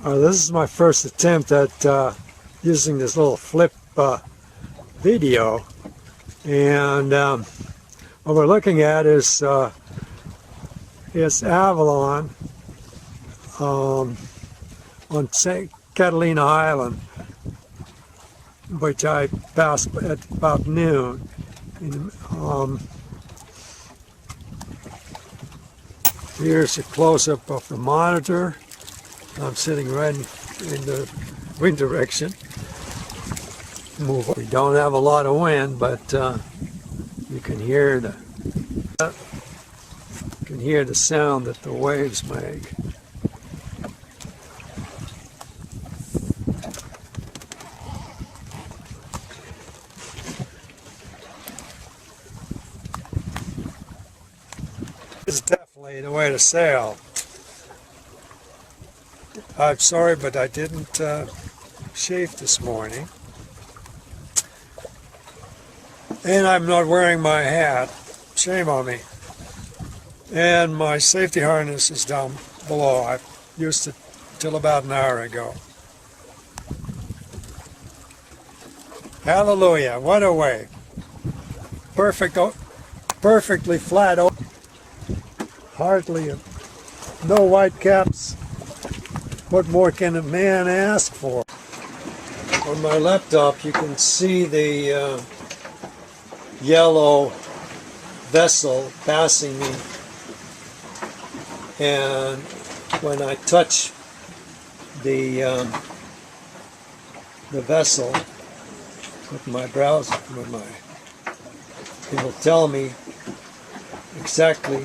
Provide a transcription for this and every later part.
This is my first attempt at using this little flip video, and what we're looking at is Avalon on St. Catalina Island, which I passed at about noon. Here's a close-up of the monitor. I'm sitting right in the wind direction. We don't have a lot of wind, but you can hear the sound that the waves make. This is definitely the way to sail. I'm sorry, but I didn't shave this morning. And I'm not wearing my hat. Shame on me. And my safety harness is down below. I used it till about an hour ago. Hallelujah, what a way. Perfectly flat. Hardly no white caps. What more can a man ask for? On my laptop you can see the yellow vessel passing me, and when I touch the vessel with my browser, it will tell me exactly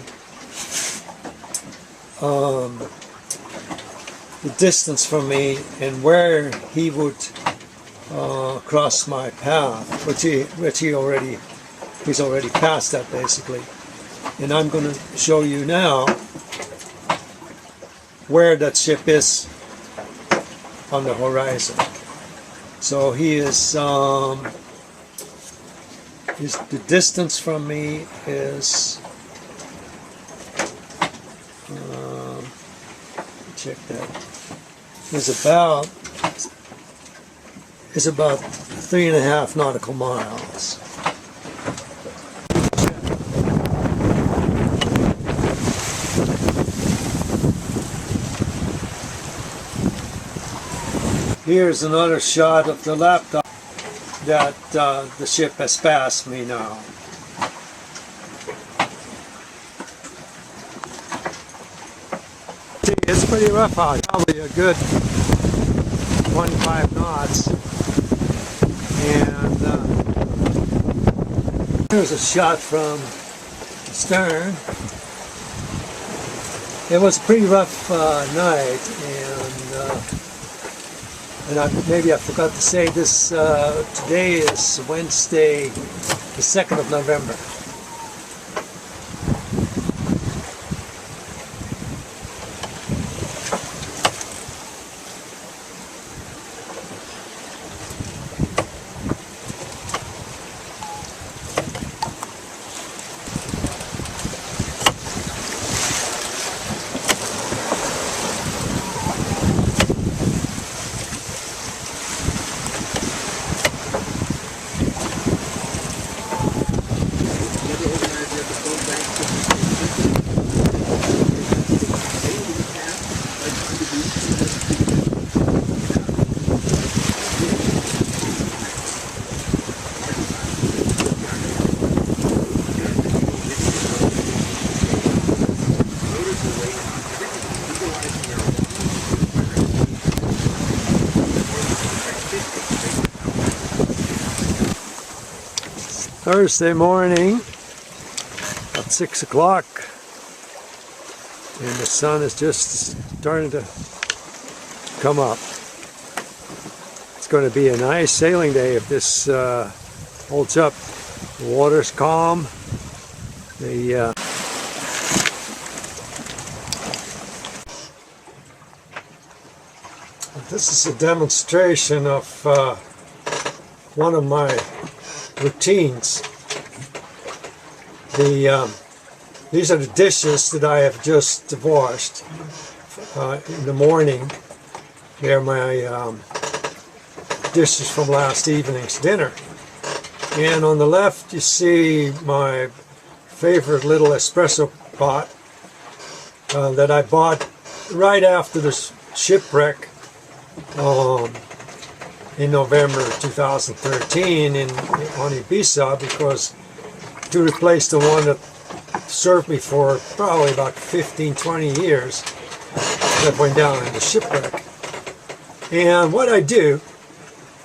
the distance from me and where he would cross my path, which he's already passed that basically. And I'm going to show you now where that ship is on the horizon. So he is the distance from me is check that. Is about 3.5 nautical miles. Here's another shot of the laptop that the ship has passed me now. It's pretty rough out, probably a good 25 knots. And here's a shot from the stern. It was a pretty rough night, and maybe I forgot to say this, today is Wednesday, the 2nd of November. Thursday morning at 6 o'clock, and the sun is just starting to come up. It's going to be a nice sailing day if this holds up. The water's calm. This is a demonstration of one of my routines. These are the dishes that I have just washed in the morning, They're my dishes from last evening's dinner. And on the left you see my favorite little espresso pot that I bought right after the shipwreck in November 2013 on Ibiza, because to replace the one that served me for probably about 15-20 years that went down in the shipwreck. And what I do,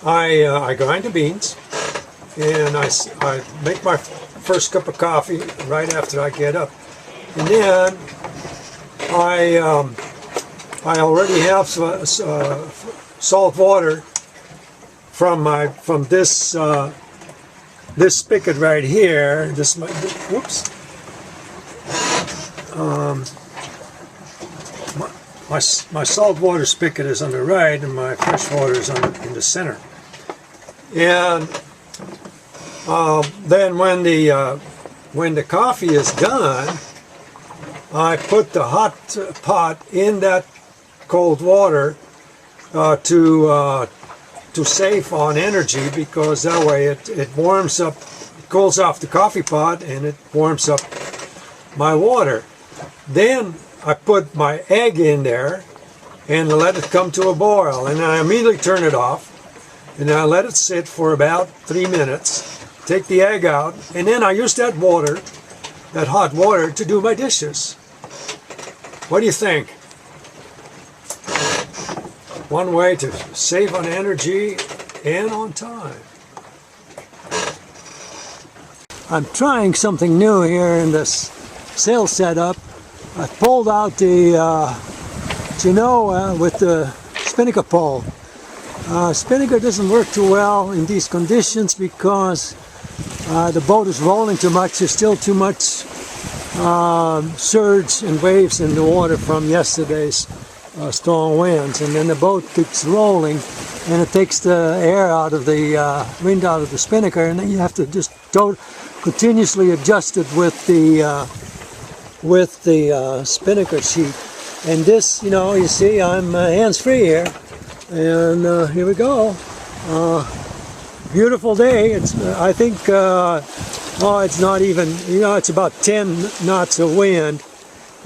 I grind the beans, and I make my first cup of coffee right after I get up, and then I already have salt water from this this spigot right here. Whoops. My salt water spigot is on the right, and my fresh water is in the center. And then when the coffee is done, I put the hot pot in that cold water to save on energy, because that way it warms up, cools off the coffee pot, and it warms up my water. Then I put my egg in there and let it come to a boil, and then I immediately turn it off, and then I let it sit for about 3 minutes, take the egg out, and then I use that water, that hot water, to do my dishes. What do you think? One way to save on energy and on time. I'm trying something new here in this sail setup. I pulled out the Genoa with the spinnaker pole. Spinnaker doesn't work too well in these conditions because the boat is rolling too much. There's still too much surge and waves in the water from yesterday's strong winds, and then the boat keeps rolling, and it takes the air out of the wind out of the spinnaker, and then you have to just continuously adjust it with the spinnaker sheet. And this, you see, I'm hands-free here, and here we go. Beautiful day. I think it's not even, it's about 10 knots of wind,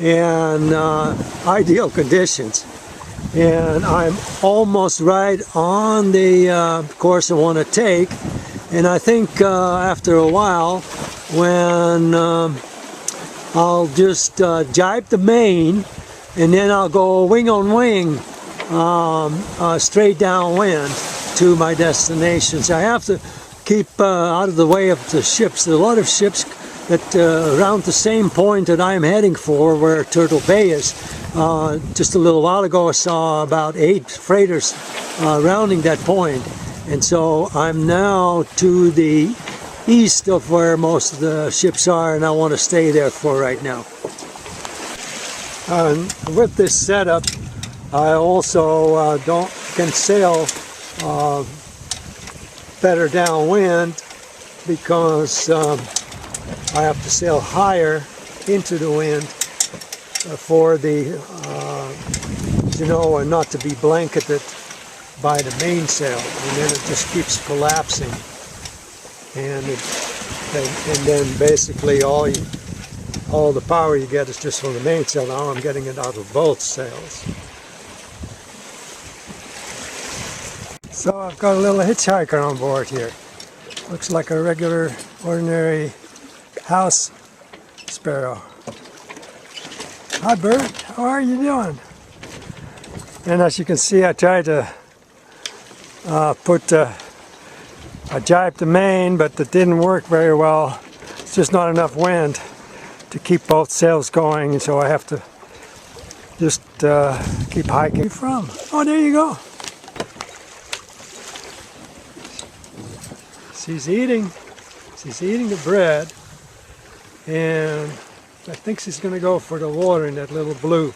and ideal conditions. And I'm almost right on the course I want to take, and I think after a while, when I'll just jibe the main, and then I'll go wing on wing straight downwind to my destination. So I have to keep out of the way of the ships. There are a lot of ships that around the same point that I'm heading for, where Turtle Bay is. Just a little while ago I saw about 8 freighters rounding that point, and so I'm now to the east of where most of the ships are, and I want to stay there for right now. With this setup, I also can sail better downwind, because I have to sail higher into the wind for the and not to be blanketed by the mainsail, and then it just keeps collapsing, and then basically all the power you get is just from the mainsail. Now I'm getting it out of both sails. So I've got a little hitchhiker on board here. Looks like a regular, ordinary house sparrow. Hi bird, how are you doing? And as you can see, I tried to I jibed the main, but it didn't work very well. It's just not enough wind to keep both sails going, and so I have to just keep hiking. Where are you from? Oh, there you go. She's eating the bread, and I think she's going to go for the water in that little blue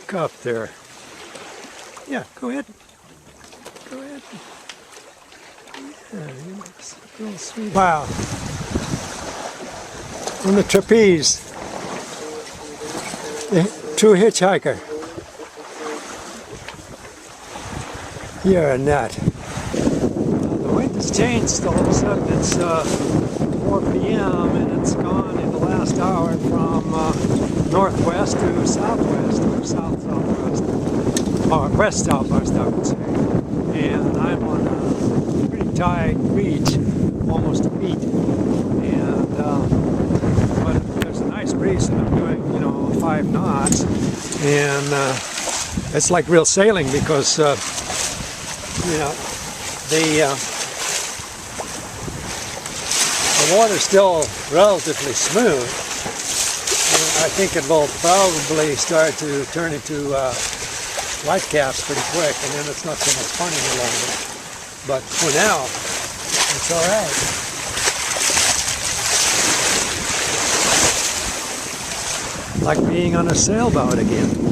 cup there. Yeah, go ahead. Go ahead. Yeah, you little sweet. Wow. On the trapeze. The true hitchhiker. here and that. The wind has changed all of a sudden. It's 4 p.m. and it's gone in the last hour from northwest to southwest, or south-southwest, or west-southwest, I would say. And I'm on a pretty tight beach, almost a beat. And but there's a nice breeze, and I'm doing, you know, 5 knots, and it's like real sailing because you know, the water's still relatively smooth. And I think it will probably start to turn into whitecaps pretty quick, and then it's not so much fun any longer. But for now, it's all right. Like being on a sailboat again.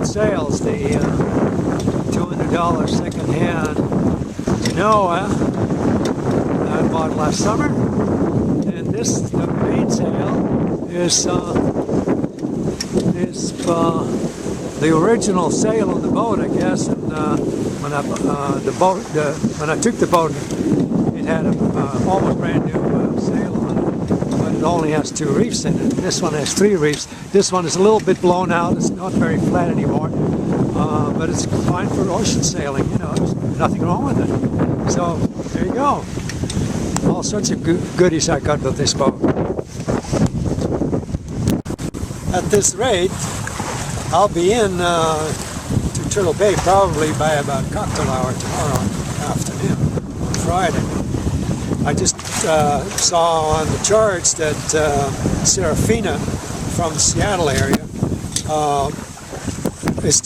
Sails, the $200 second hand Genoa I bought last summer, and this, the main sail is the original sail on the boat, I guess. And when I took the boat, it had a almost brand new sail on it, but it only has 2 reefs in it. This one has 3 reefs. This one is a little bit blown out. It's not very flat anymore, but it's fine for ocean sailing. You know, there's nothing wrong with it. So there you go. All sorts of goodies I got with this boat. At this rate, I'll be in to Turtle Bay probably by about cocktail hour tomorrow afternoon, on Friday. I just saw on the charts that Serafina from the Seattle area is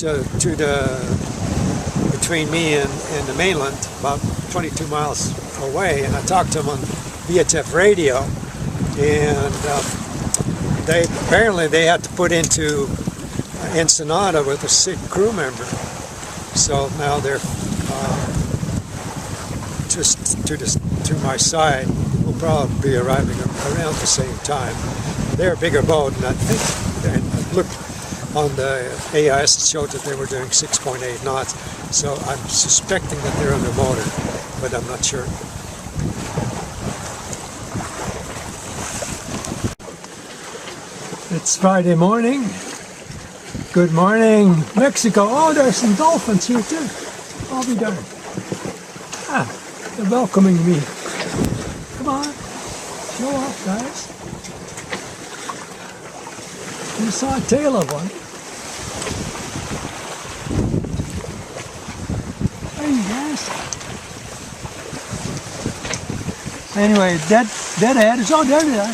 between me and the mainland, about 22 miles away, and I talked to him on VHF radio, and apparently they had to put into Ensenada with a sick crew member, so now they're just to my side. We'll probably be arriving around the same time. They're a bigger boat, and I think, and I looked on the AIS, it showed that they were doing 6.8 knots, so I'm suspecting that they're underwater, but I'm not sure. It's Friday morning. Good morning, Mexico. Oh, there's some dolphins here too. I'll be darned. Ah, they're welcoming me. Come on, show off, guys. You saw a tail of one. Hey, you guys. Anyway, dead head is, oh, there they are.